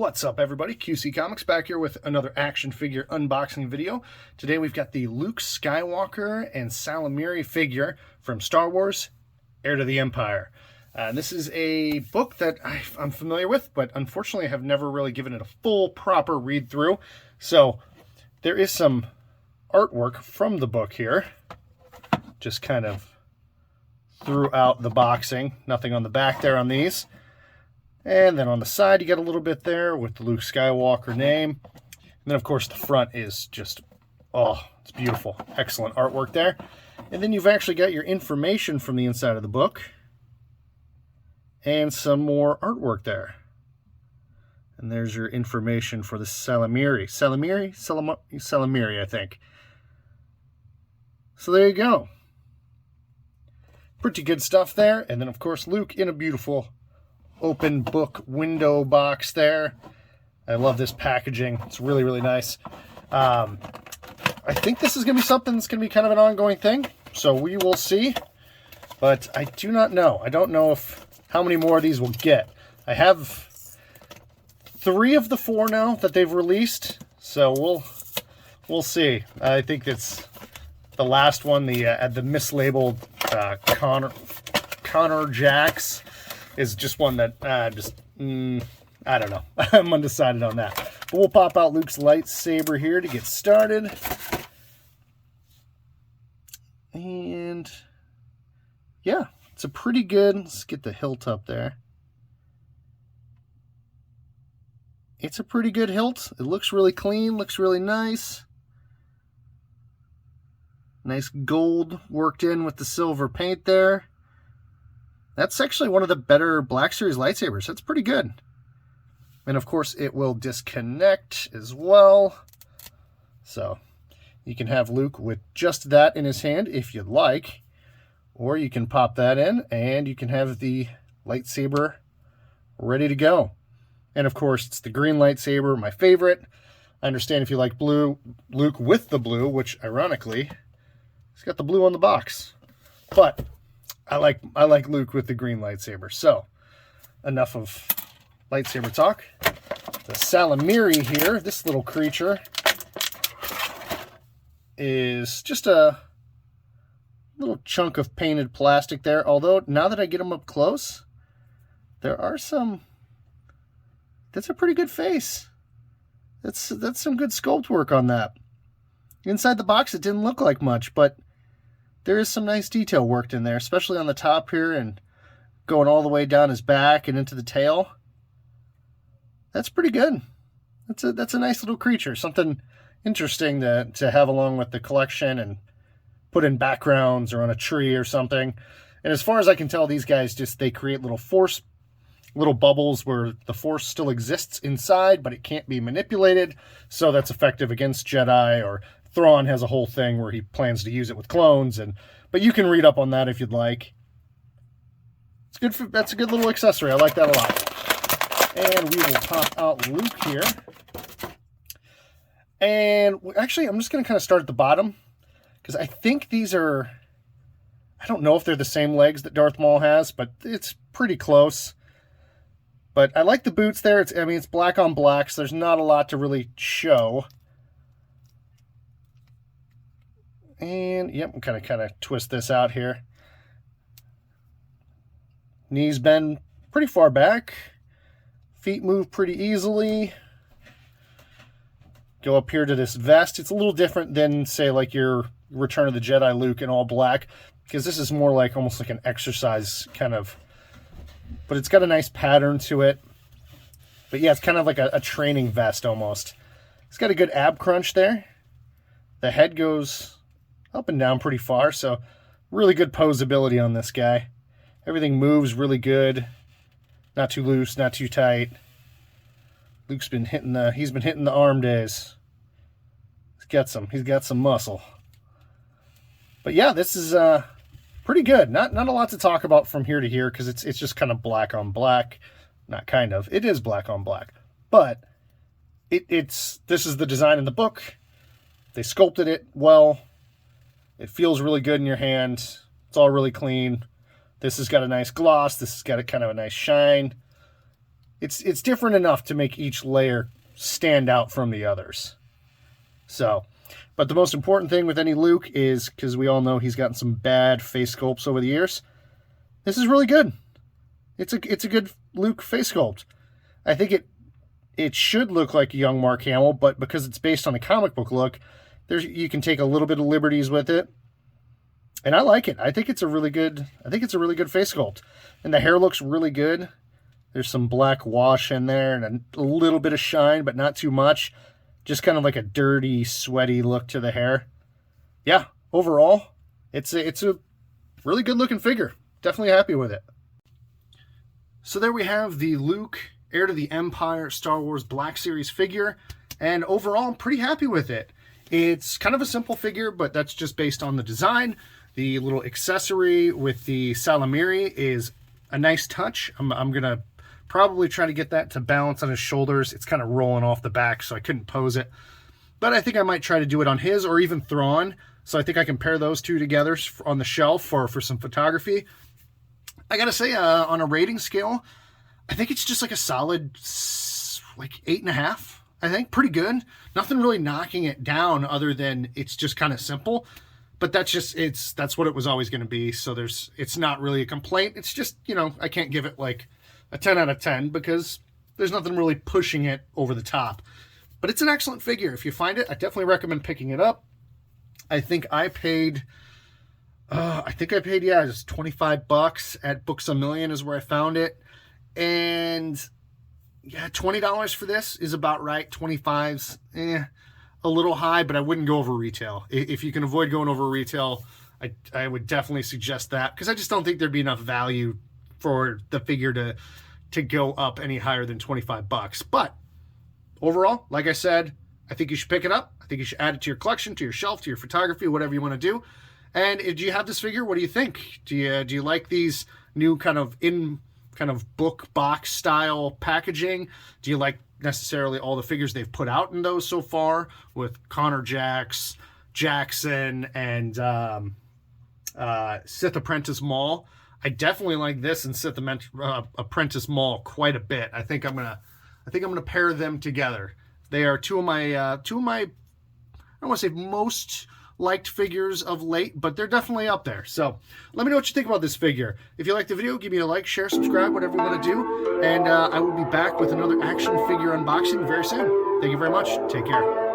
What's up, everybody? QC Comics back here with another action figure unboxing video. Today we've got the Luke Skywalker and Salamiri figure from Star Wars, Heir to the Empire. This is a book that I'm familiar with, but unfortunately I have never really given it a full, proper read-through. So there is some artwork from the book here, just kind of throughout the boxing. Nothing on the back there on these. And then on the side, you get a little bit there with the Luke Skywalker name. And then, of course, the front is just, oh, it's beautiful. Excellent artwork there. And then you've actually got your information from the inside of the book. And some more artwork there. And there's your information for the Salamiri. Salamiri, I think. So there you go. Pretty good stuff there. And then, of course, Luke in a beautiful open book window box there. I love this packaging. It's really, really nice. I think this is going to be something that's going to be kind of an ongoing thing. So we will see. But I do not know. I don't know how many more of these we'll get. I have 3 of the 4 now that they've released. So we'll see. I think that's the last one, the mislabeled Connor Jax, is just one that I don't know. I'm undecided on that. But we'll pop out Luke's lightsaber here to get started. And yeah, it's a pretty good, let's get the hilt up there. It's a pretty good hilt. It looks really clean, looks really nice. Nice gold worked in with the silver paint there. That's actually one of the better Black Series lightsabers. That's pretty good. And of course, it will disconnect as well. So you can have Luke with just that in his hand if you'd like. Or you can pop that in and you can have the lightsaber ready to go. And of course, it's the green lightsaber, my favorite. I understand if you like blue, Luke with the blue, which ironically, he's got the blue on the box. But I like Luke with the green lightsaber. So, enough of lightsaber talk. The Salamiri here, this little creature, is just a little chunk of painted plastic there. Although, now that I get him up close, there are some... That's a pretty good face. That's some good sculpt work on that. Inside the box, it didn't look like much, but there is some nice detail worked in there, especially on the top here and going all the way down his back and into the tail. That's pretty good. That's a nice little creature. Something interesting to have along with the collection and put in backgrounds or on a tree or something. And as far as I can tell, these guys they create little bubbles where the Force still exists inside, but it can't be manipulated. So that's effective against Jedi, or Thrawn has a whole thing where he plans to use it with clones, but you can read up on that if you'd like. It's good that's a good little accessory. I like that a lot. And we will pop out Luke here. And actually, I'm just going to kind of start at the bottom, because I think these are, I don't know if they're the same legs that Darth Maul has, but it's pretty close. But I like the boots there. It's black on black, so there's not a lot to really show. And, yep, I'm kind of twist this out here. Knees bend pretty far back. Feet move pretty easily. Go up here to this vest. It's a little different than, say, like your Return of the Jedi Luke in all black, because this is more like almost like an exercise kind of, but it's got a nice pattern to it. But yeah, it's kind of like a training vest almost. It's got a good ab crunch there. The head goes up and down pretty far, so really good posability on this guy. Everything moves really good. Not too loose, not too tight. Luke's been hitting the arm days. He's got some muscle. But yeah, this is pretty good. Not a lot to talk about from here to here, because it's just kind of black on black. Not kind of. It is black on black. But this is the design in the book. They sculpted it well. It feels really good in your hand. It's all really clean. This has got a nice gloss. This has got a kind of a nice shine. it's different enough to make each layer stand out from the others. So, but the most important thing with any Luke is, because we all know he's gotten some bad face sculpts over the years, this is really good. It's a good Luke face sculpt. I think it should look like a young Mark Hamill, but because it's based on a comic book look, you can take a little bit of liberties with it. And I like it. I think it's a really good face sculpt. And the hair looks really good. There's some black wash in there and a little bit of shine, but not too much. Just kind of like a dirty, sweaty look to the hair. Yeah, overall, it's a really good looking figure. Definitely happy with it. So there we have the Luke, Heir to the Empire, Star Wars Black Series figure. And overall, I'm pretty happy with it. It's kind of a simple figure, but that's just based on the design. The little accessory with the Salamiri is a nice touch. I'm going to probably try to get that to balance on his shoulders. It's kind of rolling off the back, so I couldn't pose it. But I think I might try to do it on his or even Thrawn. So I think I can pair those two together on the shelf for some photography. I got to say, on a rating scale, I think it's just like a solid, like 8.5. I think pretty good. Nothing really knocking it down other than it's just kind of simple. But that's what it was always going to be. So it's not really a complaint. It's just, I can't give it like a 10 out of 10 because there's nothing really pushing it over the top. But it's an excellent figure. If you find it, I definitely recommend picking it up. I think I paid, just $25 at Books A Million is where I found it. And yeah, $20 for this is about right. 25's a little high, but I wouldn't go over retail. If you can avoid going over retail, I would definitely suggest that, because I just don't think there'd be enough value for the figure to go up any higher than $25. But overall, like I said, I think you should pick it up. I think you should add it to your collection, to your shelf, to your photography, whatever you want to do. And do you have this figure? What do you think? Do you like these new kind of book box style packaging? Do you like necessarily all the figures they've put out in those so far with Connor Jackson, and Sith Apprentice Maul? I definitely like this and Sith Apprentice Maul quite a bit. I think I'm gonna pair them together. They are two of my I don't want to say most liked figures of late, but they're definitely up there. So let me know what you think about this figure. If you like the video, give me a like, share, subscribe, whatever you want to do. And I will be back with another action figure unboxing very soon. Thank you very much. Take care.